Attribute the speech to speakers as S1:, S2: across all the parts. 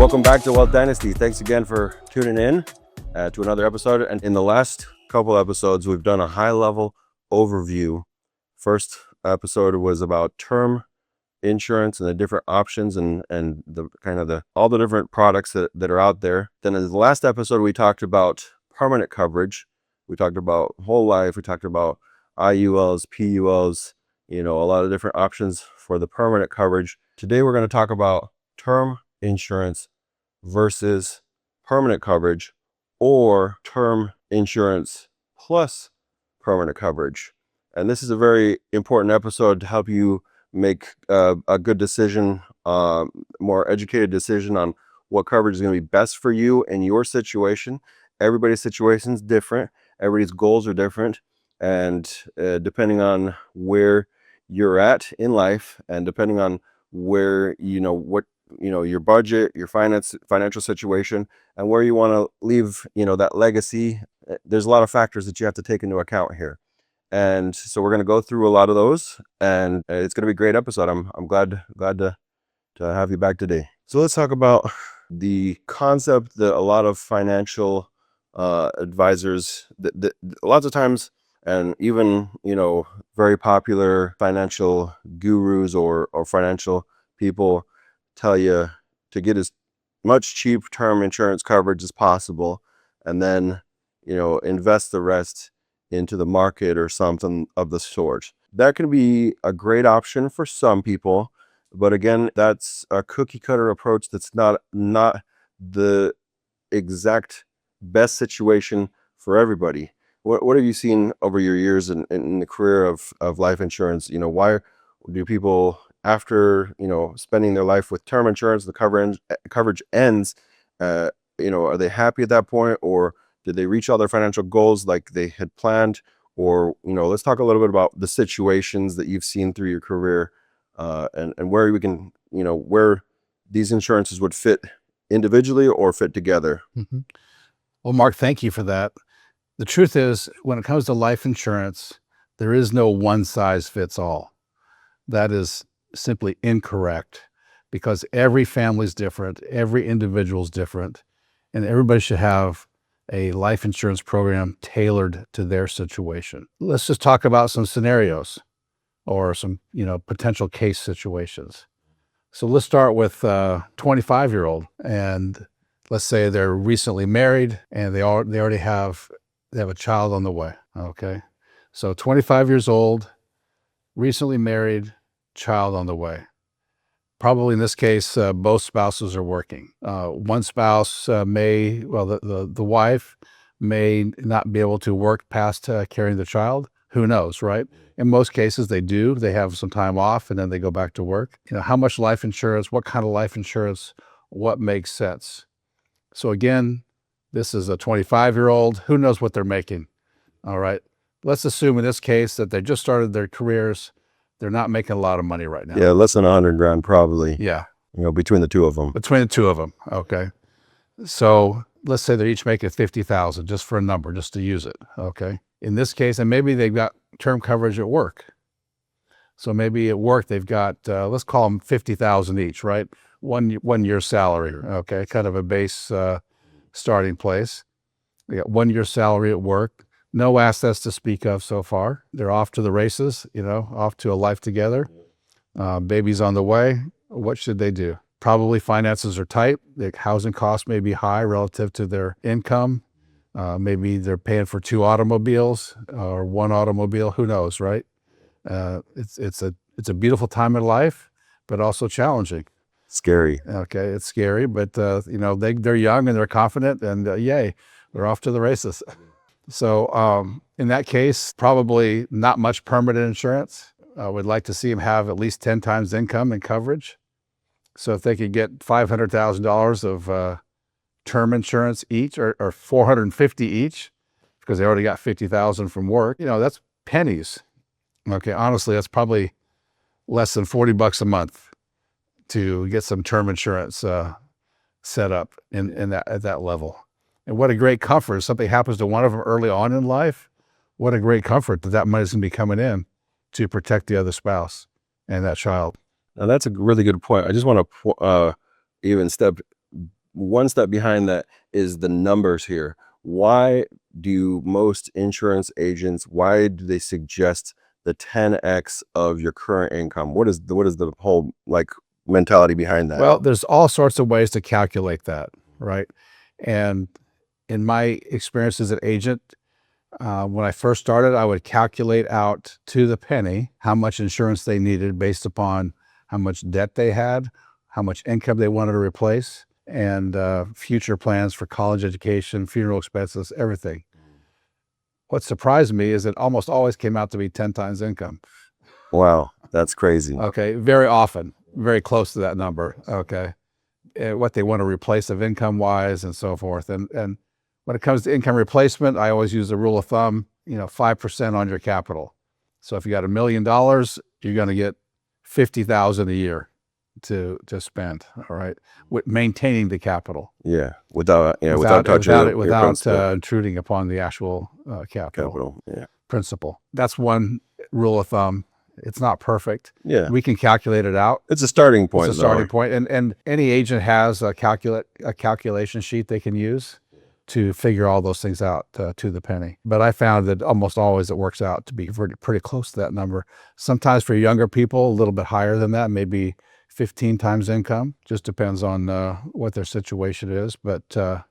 S1: Welcome back to Wealth Dynasty. Thanks again for tuning in to another episode. And in the last couple episodes, we've done a high-level overview. First episode was about term insurance and the different options and all the different products that are out there. Then in the last episode, we talked about permanent coverage. We talked about whole life. We talked about IULs, PULs, a lot of different options for the permanent coverage. Today, we're going to talk about term insurance versus permanent coverage, or term insurance plus permanent coverage. And this is a very important episode to help you make a good decision, more educated decision on what coverage is going to be best for you and your situation. Everybody's situation is different. Everybody's goals are different. And depending on where you're at in life, and depending on where, your budget, your financial situation, and where you want to leave, that legacy, there's a lot of factors that you have to take into account here. And so we're going to go through a lot of those, and it's going to be a great episode. I'm glad to have you back today. So let's talk about the concept that a lot of financial advisors, that lots of times, and even, very popular financial gurus or financial people tell you to get as much cheap term insurance coverage as possible, and then, invest the rest into the market or something of the sort. That can be a great option for some people, but again, that's a cookie cutter approach. That's not the exact best situation for everybody. What have you seen over your years in the career of life insurance? Why do people, after spending their life with term insurance, the coverage ends? Are they happy at that point, or did they reach all their financial goals like they had planned? Or let's talk a little bit about the situations that you've seen through your career, and where we can where these insurances would fit individually or fit together.
S2: Mm-hmm. Well, Mark, thank you for that. The truth is, when it comes to life insurance, there is no one size fits all. That is simply incorrect, because every family is different, every individual is different, and everybody should have a life insurance program tailored to their situation. Let's just talk about some scenarios or some, potential case situations. So let's start with a 25-year-old, and let's say they're recently married and they already have a child on the way. Okay. So 25 years old, recently married, child on the way. Probably in this case, both spouses are working. One spouse the wife may not be able to work past carrying the child. Who knows, right? In most cases, they do. They have some time off and then they go back to work. How much life insurance, what kind of life insurance, what makes sense? So again, this is a 25-year-old. Who knows what they're making? All right. Let's assume in this case that they just started their careers. They're not making a lot of money right now.
S1: Yeah, less than 100 grand probably.
S2: Yeah.
S1: Between the two of them.
S2: Between the two of them. Okay. So let's say they're each making $50,000, just for a number, just to use it. Okay. In this case, and maybe they've got term coverage at work. So maybe at work they've got, let's call them $50,000 each, right? One year's salary. Okay. Kind of a base starting place. They got 1 year's salary at work. No assets to speak of so far. They're off to the races, off to a life together. Baby's on the way. What should they do? Probably finances are tight. The housing costs may be high relative to their income. Maybe they're paying for 2 automobiles or 1 automobile. Who knows, right? It's a beautiful time in life, but also challenging.
S1: Scary.
S2: Okay, it's scary, but they're young and they're confident, and yay, they're off to the races. So in that case, probably not much permanent insurance. We'd like to see them have at least 10 times income and coverage. So if they could get $500,000 of term insurance each, or $450 each, because they already got $50,000 from work, that's pennies. Okay, honestly, that's probably less than $40 a month to get some term insurance set up at that level. And what a great comfort. If something happens to one of them early on in life, what a great comfort that money's going to be coming in to protect the other spouse and that child.
S1: Now that's a really good point. I just want to even step one step behind that is the numbers here. Why do most insurance agents, why do they suggest the 10x of your current income? What is the whole like mentality behind that?
S2: Well, there's all sorts of ways to calculate that, right? And in my experience as an agent, when I first started, I would calculate out to the penny how much insurance they needed based upon how much debt they had, how much income they wanted to replace, and future plans for college education, funeral expenses, everything. What surprised me is it almost always came out to be 10 times income.
S1: Wow, that's crazy.
S2: Okay, very often, very close to that number. Okay, what they want to replace of income wise and so forth. And when it comes to income replacement, I always use the rule of thumb, 5% on your capital. So if you got $1 million, you're going to get 50,000 a year to spend. All right, with maintaining the capital.
S1: Yeah, without touching
S2: without intruding upon the actual capital.
S1: Yeah,
S2: principle. That's one rule of thumb. It's not perfect.
S1: Yeah,
S2: We can calculate it out.
S1: it's a starting point.
S2: It's a starting point. And any agent has a calculation sheet they can use to figure all those things out to the penny. But I found that almost always it works out to be pretty close to that number. Sometimes for younger people, a little bit higher than that, maybe 15 times income. Just depends on what their situation is. But the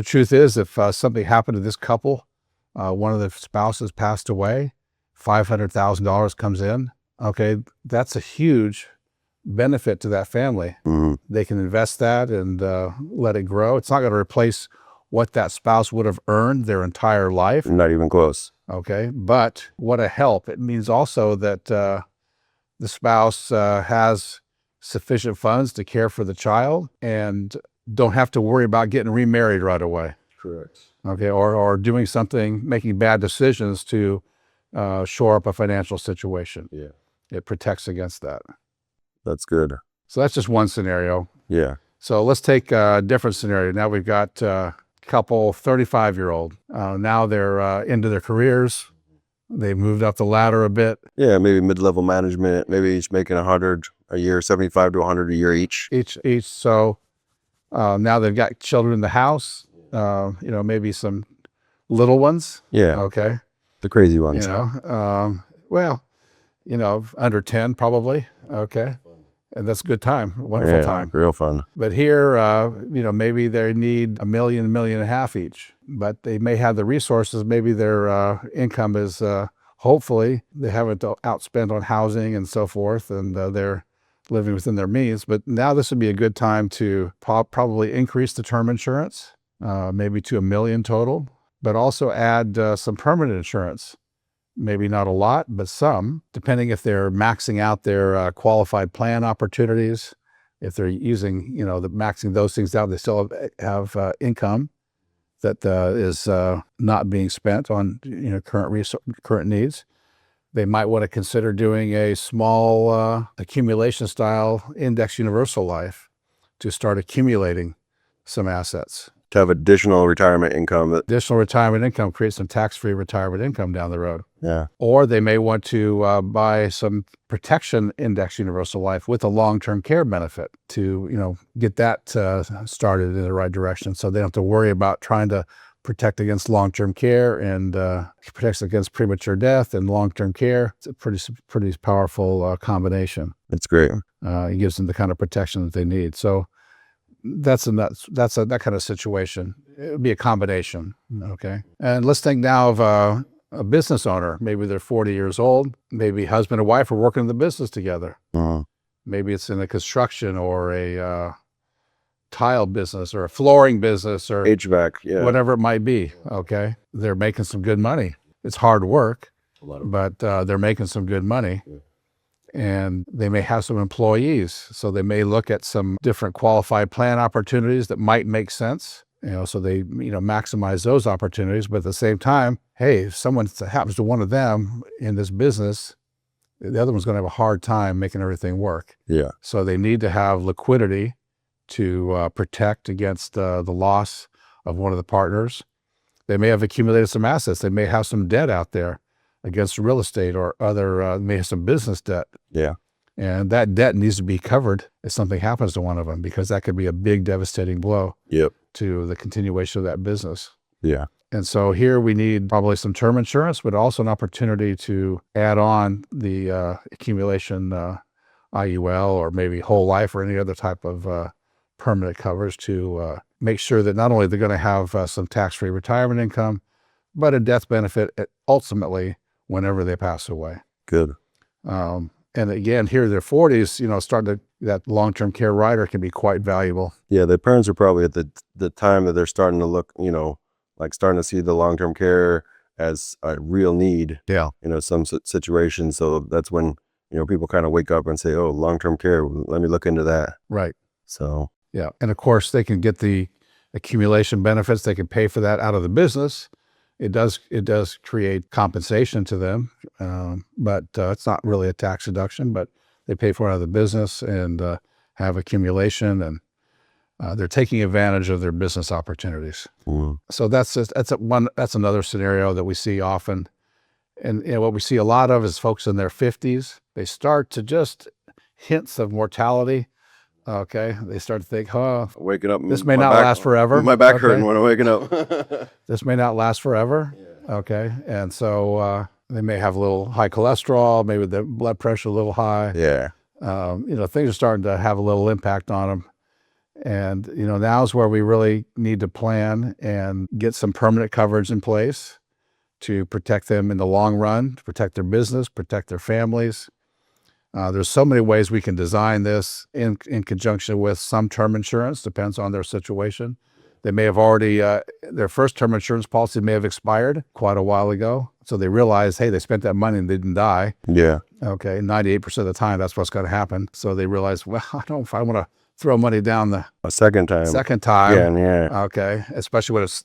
S2: truth is, if something happened to this couple, one of the spouses passed away, $500,000 comes in. Okay, that's a huge benefit to that family.
S1: Mm-hmm.
S2: They can invest that and let it grow. It's not going to replace what that spouse would have earned their entire life.
S1: Not even close.
S2: Okay, but what a help. It means also that the spouse has sufficient funds to care for the child and don't have to worry about getting remarried right away.
S1: Correct.
S2: Okay, or doing something, making bad decisions to shore up a financial situation.
S1: Yeah,
S2: It protects against that.
S1: that's good.
S2: So that's just one scenario.
S1: Yeah,
S2: So let's take a different scenario. Now we've got a couple 35-year-old. Now they're into their careers. They've moved up the ladder a bit.
S1: yeah, maybe mid-level management. Maybe each making 100 a year, 75 to 100 a year each.
S2: Each. So now they've got children in the house. Maybe some little ones.
S1: Yeah,
S2: Okay.
S1: the crazy ones.
S2: Under 10 probably. Okay. And that's a good time, wonderful
S1: Yeah,
S2: time.
S1: real fun.
S2: But here, maybe they need $1 million, $1.5 million each, but they may have the resources. Maybe their income is, hopefully they haven't outspent on housing and so forth, and they're living within their means. But now this would be a good time to probably increase the term insurance, maybe to $1 million total, but also add some permanent insurance. Maybe not a lot, but some, depending if they're maxing out their qualified plan opportunities. If they're using, maxing those things out, they still have income that is not being spent on, current needs. They might want to consider doing a small accumulation style index universal life to start accumulating some assets.
S1: To have additional retirement income.
S2: Additional retirement income creates some tax-free retirement income down the road.
S1: Yeah,
S2: Or they may want to buy some protection index universal life with a long-term care benefit to, get that started in the right direction. So they don't have to worry about trying to protect against long-term care and protects against premature death and long-term care. It's a pretty powerful combination.
S1: it's great.
S2: It gives them the kind of protection that they need. So that's that kind of situation. It would be a combination. Okay. And let's think now of a business owner. Maybe they're 40 years old. Maybe husband and wife are working in the business together.
S1: Mhm.
S2: Maybe it's in a construction or a tile business or a flooring business or
S1: HVAC. Yeah,
S2: whatever it might be. Okay. They're making some good money. It's hard work, but they're making some good money. And they may have some employees. So they may look at some different qualified plan opportunities that might make sense. So they, maximize those opportunities. But at the same time, hey, if someone happens to one of them in this business, the other one's going to have a hard time making everything work.
S1: Yeah,
S2: So they need to have liquidity to protect against the loss of one of the partners. They may have accumulated some assets. They may have some debt out there against real estate or other, may have some business debt.
S1: yeah.
S2: And that debt needs to be covered if something happens to one of them, because that could be a big devastating blow
S1: Yep.
S2: to the continuation of that business.
S1: Yeah.
S2: And so here we need probably some term insurance, but also an opportunity to add on the accumulation IUL, or maybe whole life, or any other type of permanent coverage to make sure that not only they're going to have some tax-free retirement income, but a death benefit ultimately whenever they pass away.
S1: Good.
S2: And again, here in their 40s, starting that long-term care rider can be quite valuable.
S1: Yeah, the parents are probably at the time that they're starting to look, like starting to see the long-term care as a real need.
S2: Yeah.
S1: Some situations. So that's when, people kind of wake up and say, oh, long-term care, let me look into that.
S2: Right.
S1: So.
S2: Yeah. And of course, they can get the accumulation benefits. They can pay for that out of the business. It does create compensation to them, but it's not really a tax deduction, but they pay for it out of the business and have accumulation, and they're taking advantage of their business opportunities.
S1: Mm.
S2: So that's another scenario that we see often. And what we see a lot of is folks in their 50s. They start to just hints of mortality. Okay, they start to think,
S1: waking up,
S2: this may not last forever.
S1: My back hurting when I'm waking up.
S2: This may not last forever. Yeah. Okay, and so they may have a little high cholesterol, maybe the blood pressure a little high.
S1: Yeah.
S2: Things are starting to have a little impact on them. And, now is where we really need to plan and get some permanent coverage in place to protect them in the long run, to protect their business, protect their families. There's so many ways we can design this in conjunction with some term insurance, depends on their situation. They may have already, their first term insurance policy may have expired quite a while ago. So they realize, hey, they spent that money and they didn't die.
S1: Yeah.
S2: Okay, 98% of the time, that's what's going to happen. So they realize, well, I don't know if I want to throw money down a second time.
S1: Yeah.
S2: Okay, especially when it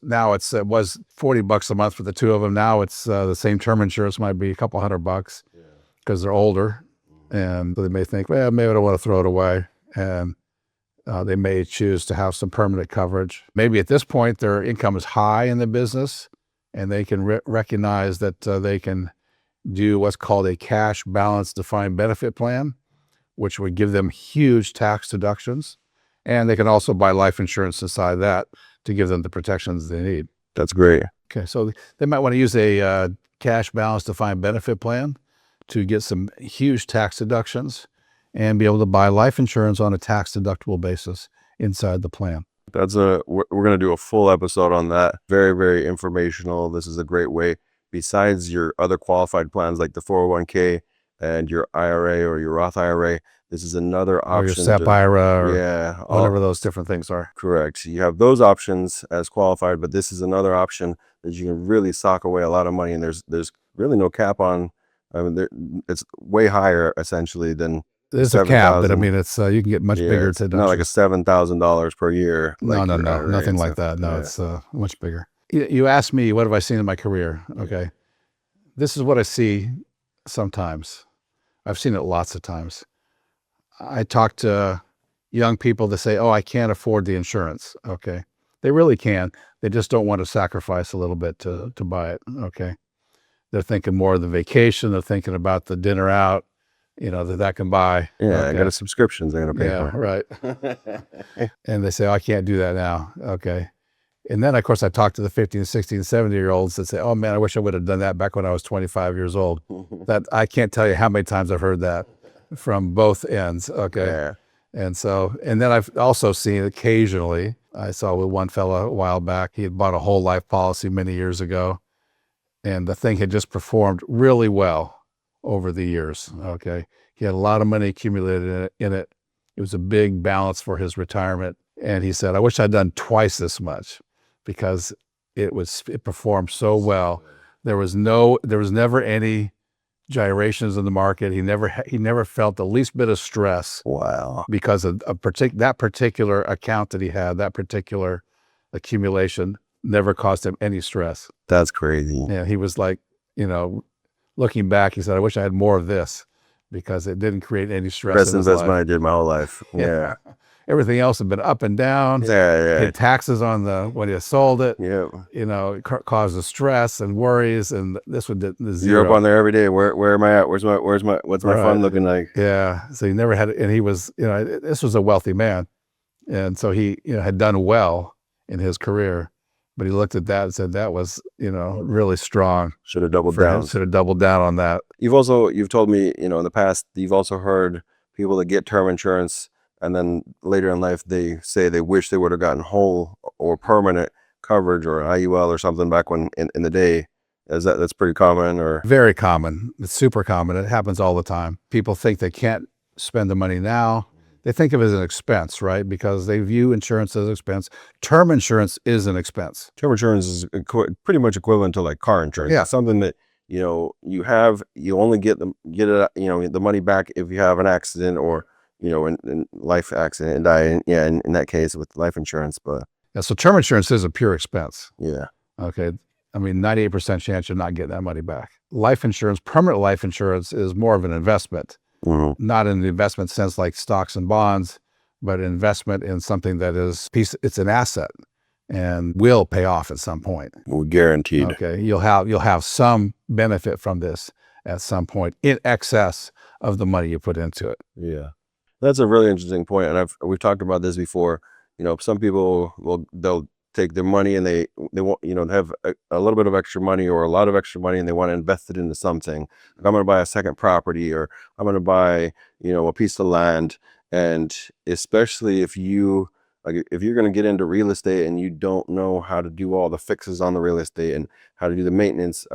S2: was $40 a month for the two of them. Now it's the same term insurance might be a couple $100 because they're older. And they may think, well, maybe I don't want to throw it away. And they may choose to have some permanent coverage. Maybe at this point, their income is high in the business, and they can recognize that they can do what's called a cash balance defined benefit plan, which would give them huge tax deductions. And they can also buy life insurance inside that to give them the protections they need.
S1: That's great.
S2: Okay, so they might want to use a cash balance defined benefit plan to get some huge tax deductions and be able to buy life insurance on a tax deductible basis inside the plan.
S1: We're going to do a full episode on that. Very, very informational. This is a great way, besides your other qualified plans like the 401k and your IRA or your Roth IRA. This is another option.
S2: Or your SEP IRA, or whatever those different things are.
S1: Correct. You have those options as qualified, but this is another option that you can really sock away a lot of money, and there's really no cap on. It's way higher essentially than.
S2: There's a cap, but it's you can get much bigger.
S1: It's not like a $7,000 per year.
S2: No, nothing like that. No, it's much bigger. You asked me, what have I seen in my career? Okay, this is what I see sometimes. I've seen it lots of times. I talk to young people that say, "Oh, I can't afford the insurance." Okay, they really can. They just don't want to sacrifice a little bit to buy it. Okay. They're thinking more of the vacation. They're thinking about the dinner out, that can buy.
S1: Yeah,
S2: okay.
S1: I got subscriptions they're going to pay for.
S2: Right. And they say, oh, I can't do that now. Okay. And then, of course, I talk to the 50 and 60 and 70-year-olds that say, oh, man, I wish I would have done that back when I was 25 years old. That I can't tell you how many times I've heard that from both ends. Okay.
S1: Yeah.
S2: And then I've also seen occasionally, I saw with one fella a while back, he had bought a whole life policy many years ago. And the thing had just performed really well over the years. Okay. He had a lot of money accumulated in it. It was a big balance for his retirement. And he said, I wish I'd done twice this much because it performed so well. There was never any gyrations in the market. He never felt the least bit of stress.
S1: Wow.
S2: Because of that particular account that he had, that particular accumulation never caused him any stress.
S1: That's crazy.
S2: Yeah, he was like, looking back, he said, I wish I had more of this because it didn't create any stress.
S1: Best investment I did my whole life. Yeah.
S2: everything else had been up and down.
S1: Yeah.
S2: Paid taxes on when you sold it.
S1: Yeah.
S2: It causes stress and worries, and this one did the
S1: You're up
S2: zero.
S1: on there every day. Where am I at? What's my fund looking like?
S2: Yeah. So he never had, and he was, this was a wealthy man. And so he, had done well in his career, but he looked at that and said that was, really strong.
S1: Should have doubled down.
S2: Should have doubled down on that.
S1: You've told me, in the past, you've also heard people that get term insurance and then later in life, they say they wish they would have gotten whole or permanent coverage or IUL or something back when in the day. That's pretty common or?
S2: Very common. It's super common. It happens all the time. People think they can't spend the money now. They think of it as an expense, right? Because they view insurance as an expense. Term insurance is an expense.
S1: Term insurance is pretty much equivalent to like car insurance.
S2: Yeah.
S1: It's something that, you only get it, the money back if you have an accident or, in life accident and die. In that case with life insurance, but.
S2: Yeah, so term insurance is a pure expense.
S1: Yeah.
S2: Okay. 98% chance you're not getting that money back. Life insurance, permanent life insurance is more of an investment.
S1: Mm-hmm.
S2: Not in the investment sense like stocks and bonds, but an investment in something that it's an asset and will pay off at some point.
S1: We're guaranteed.
S2: Okay. You'll have some benefit from this at some point in excess of the money you put into it.
S1: Yeah. That's a really interesting point. And we've talked about this before. Some people they'll take their money and they want, have a little bit of extra money or a lot of extra money and they want to invest it into something. Like I'm going to buy a second property or I'm going to buy, a piece of land. And especially if you're going to get into real estate and you don't know how to do all the fixes on the real estate and how to do the maintenance,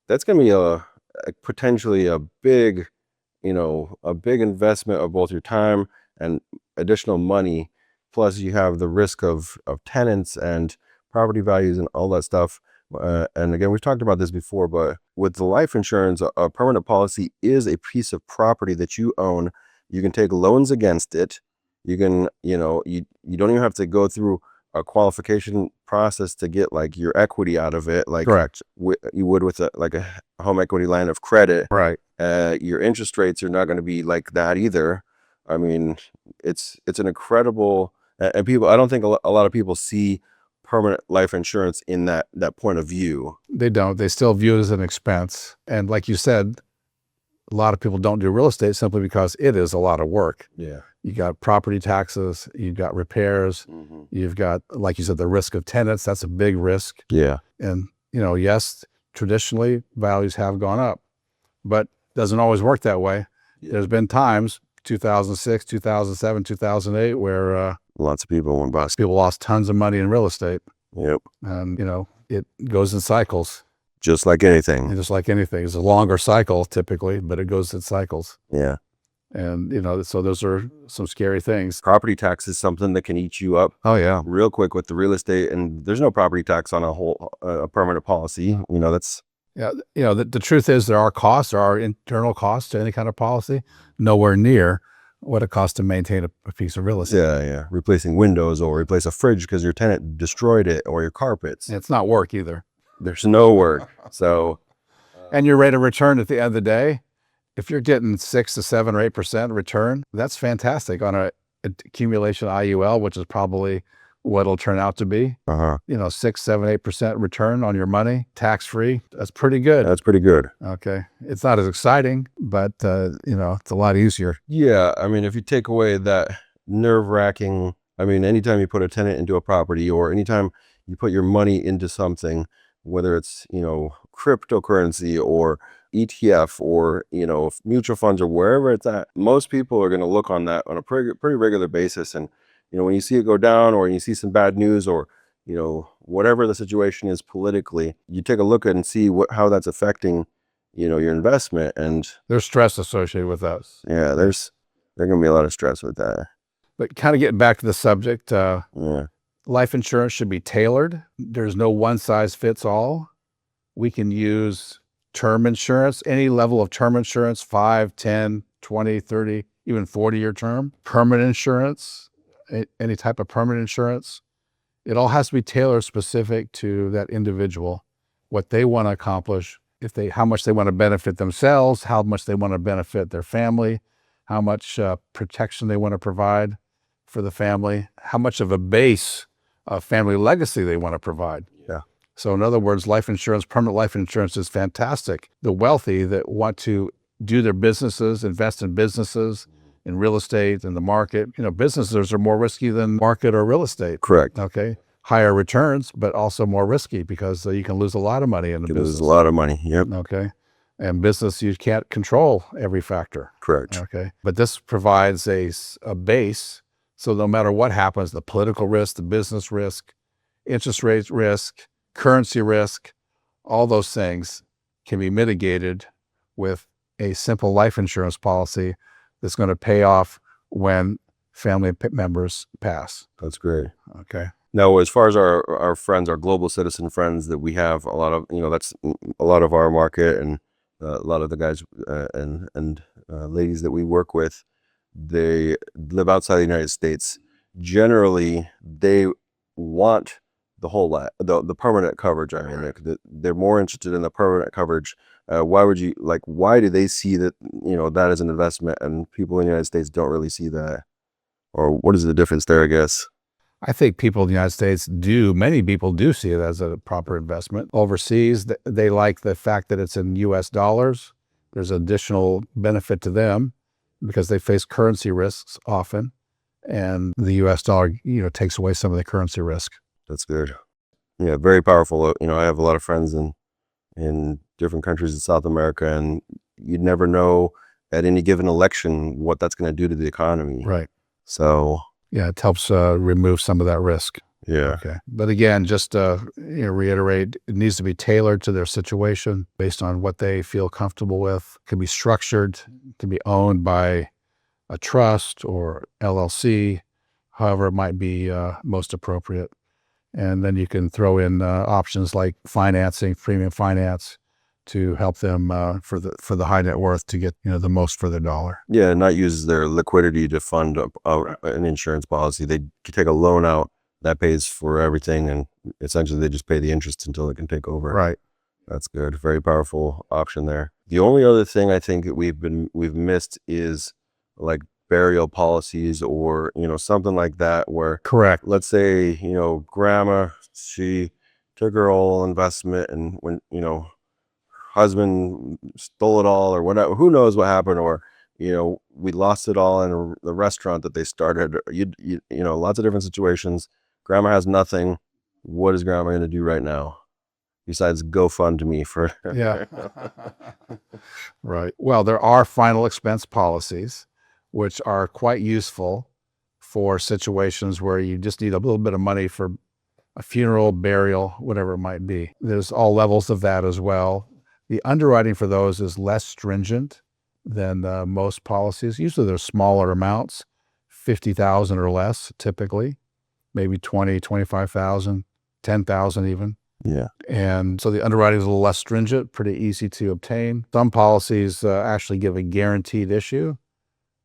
S1: that's going to be potentially a big investment of both your time and additional money. Plus you have the risk of tenants and property values and all that stuff. And again, we've talked about this before, but with the life insurance, a permanent policy is a piece of property that you own. You can take loans against it. You can, you don't even have to go through a qualification process to get like your equity out of it. Like
S2: correct.
S1: You would with a home equity line of credit.
S2: Right.
S1: Your interest rates are not going to be like that either. It's an incredible, and people, I don't think a lot of people see permanent life insurance in that point of view.
S2: They don't. They still view it as an expense. And like you said, a lot of people don't do real estate simply because it is a lot of work.
S1: Yeah.
S2: You got property taxes, you've got repairs,
S1: Mm-hmm.
S2: you've got, like you said, the risk of tenants. That's a big risk.
S1: Yeah.
S2: And, yes, traditionally values have gone up, but doesn't always work that way.
S1: Yeah.
S2: There's been times, 2006, 2007, 2008, where
S1: Lots of people went bust.
S2: people lost tons of money in real estate.
S1: Yep.
S2: And, it goes in cycles.
S1: Just like anything.
S2: And just like anything, it's a longer cycle typically, but it goes in cycles.
S1: Yeah.
S2: And, so those are some scary things.
S1: Property tax is something that can eat you up
S2: Oh, yeah.
S1: real quick with the real estate. And there's no property tax on a permanent policy. That's.
S2: Yeah. The truth is there are internal costs to any kind of policy, nowhere near what it costs to maintain a piece of real estate.
S1: Yeah. Replacing windows or replace a fridge because your tenant destroyed it or your carpets.
S2: And it's not work either.
S1: There's no work. So.
S2: And your rate of return at the end of the day, if you're getting 6 to 7 or 8% return, that's fantastic on a accumulation IUL, which is probably what it'll turn out to be. 6, 7, 8% return on your money, tax-free. That's pretty good.
S1: That's pretty good.
S2: Okay. It's not as exciting, but it's a lot easier.
S1: Yeah. If you take away that nerve-wracking, anytime you put a tenant into a property or anytime you put your money into something, whether it's, cryptocurrency or ETF or, mutual funds or wherever it's at, most people are going to look on that on a pretty regular basis. And, when you see it go down or you see some bad news or, whatever the situation is politically, you take a look at and see how that's affecting, your investment. And
S2: there's stress associated with those.
S1: Yeah, there's going to be a lot of stress with that.
S2: But kind of getting back to the subject,
S1: Yeah.
S2: life insurance should be tailored. There's no one size fits all. We can use term insurance, any level of term insurance, 5, 10, 20, 30, even 40-year term. Permanent insurance, any type of permanent insurance. It all has to be tailored specific to that individual, what they want to accomplish, how much they want to benefit themselves, how much they want to benefit their family, how much protection they want to provide for the family, how much of a base of family legacy they want to provide.
S1: Yeah.
S2: So in other words, life insurance, permanent life insurance is fantastic. The wealthy that want to do their businesses, invest in businesses, in real estate, in the market, businesses are more risky than market or real estate.
S1: Correct.
S2: Okay. Higher returns, but also more risky because you can lose a lot of money in the business.
S1: There's a lot of money. Yep.
S2: Okay. And business, you can't control every factor.
S1: Correct.
S2: Okay. But this provides a base. So no matter what happens, the political risk, the business risk, interest rate risk, currency risk, all those things can be mitigated with a simple life insurance policy that's going to pay off when family members pass.
S1: That's great.
S2: Okay.
S1: Now, as far as our friends, our global citizen friends that we have, a lot of, that's a lot of our market, and a lot of the guys and ladies that we work with, they live outside the United States. Generally, they want the whole lot, the permanent coverage. I mean, they're more interested in the permanent coverage. Why do they see that, that as an investment, and people in the United States don't really see that? Or what is the difference there, I guess?
S2: I think people in the United States many people do see it as a proper investment. Overseas, they like the fact that it's in US dollars. There's additional benefit to them because they face currency risks often. And the US dollar, takes away some of the currency risk.
S1: That's good. Yeah, very powerful. I have a lot of friends in different countries in South America, and you'd never know at any given election what that's going to do to the economy.
S2: Right.
S1: So
S2: yeah, it helps remove some of that risk.
S1: Yeah.
S2: Okay. But again, just reiterate, it needs to be tailored to their situation based on what they feel comfortable with. It can be structured to be owned by a trust or LLC, however it might be most appropriate. And then you can throw in options like financing, premium finance, to help them for the high net worth to get the most for their dollar.
S1: Yeah, not use their liquidity to fund an insurance policy. They take a loan out that pays for everything, and essentially they just pay the interest until they can take over.
S2: Right.
S1: That's good. Very powerful option there. The only other thing I think that we've missed is like burial policies or something like that, where
S2: Correct.
S1: let's say grandma, she took her whole investment, and when husband stole it all or whatever, who knows what happened, or we lost it all in the restaurant that they started. Lots of different situations. Grandma has nothing. What is grandma going to do right now besides GoFundMe for
S2: Yeah. Right. Well, there are final expense policies which are quite useful for situations where you just need a little bit of money for a funeral, burial, whatever it might be. There's all levels of that as well. The underwriting for those is less stringent than most policies. Usually they're smaller amounts, 50,000 or less typically, maybe 20, 25,000, 10,000 even.
S1: Yeah.
S2: And so the underwriting is a little less stringent, pretty easy to obtain. Some policies actually give a guaranteed issue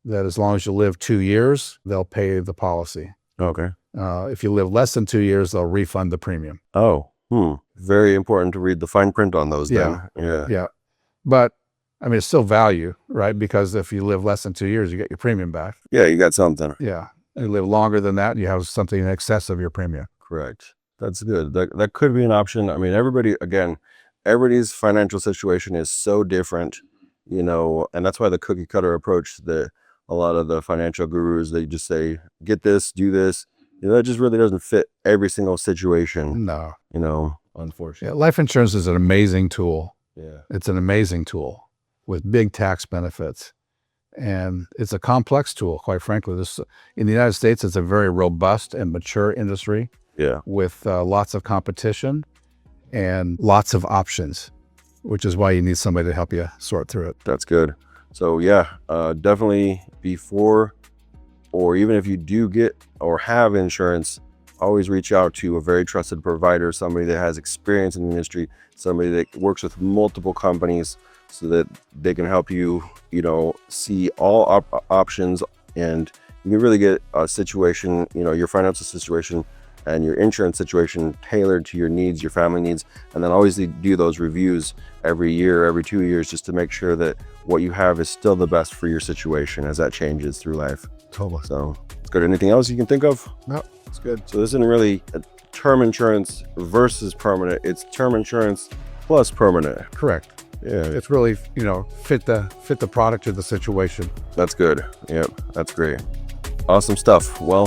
S2: that as long as you live 2 years, they'll pay the policy.
S1: Okay.
S2: If you live less than 2 years, they'll refund the premium.
S1: Oh, very important to read the fine print on those then.
S2: Yeah. But I mean, it's still value, right? Because if you live less than 2 years, you get your premium back.
S1: Yeah, you got something.
S2: Yeah. And you live longer than that, you have something in excess of your premium.
S1: Correct. That's good. That could be an option. I mean, everybody's financial situation is so different, and that's why the cookie cutter approach that a lot of the financial gurus, they just say, get this, do this. That just really doesn't fit every single situation.
S2: No.
S1: Unfortunately.
S2: Yeah, life insurance is an amazing tool.
S1: Yeah.
S2: It's an amazing tool with big tax benefits. And it's a complex tool, quite frankly. In the United States, it's a very robust and mature industry.
S1: Yeah.
S2: With lots of competition and lots of options, which is why you need somebody to help you sort through it.
S1: That's good. So yeah, definitely before, or even if you do get or have insurance, always reach out to a very trusted provider, somebody that has experience in the industry, somebody that works with multiple companies, so that they can help you, see all options, and you can really get a situation, your financial situation and your insurance situation tailored to your needs, your family needs. And then always do those reviews every year, every 2 years, just to make sure that what you have is still the best for your situation as that changes through life.
S2: Totally.
S1: So it's good. Anything else you can think of?
S2: No, it's good.
S1: So this isn't really a term insurance versus permanent. It's term insurance plus permanent.
S2: Correct.
S1: Yeah,
S2: It's really, fit the product to the situation.
S1: that's good. Yep, that's great. Awesome stuff. Well,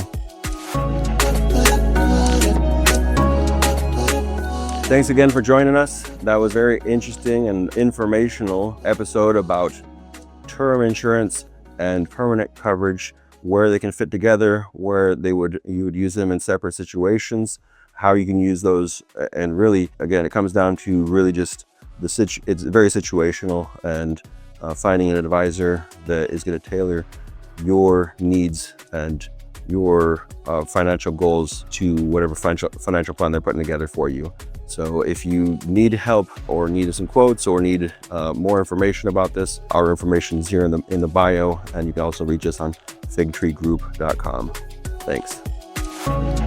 S1: thanks again for joining us. That was very interesting and informational episode about term insurance and permanent coverage, where they can fit together, where you would use them in separate situations, how you can use those, and really, again, it comes down to really just it's very situational, and finding an advisor that is going to tailor your needs and your financial goals to whatever financial plan they're putting together for you. So if you need help or need some quotes or need more information about this, our information is here in the bio, and you can also reach us on figtreegroup.com. Thanks.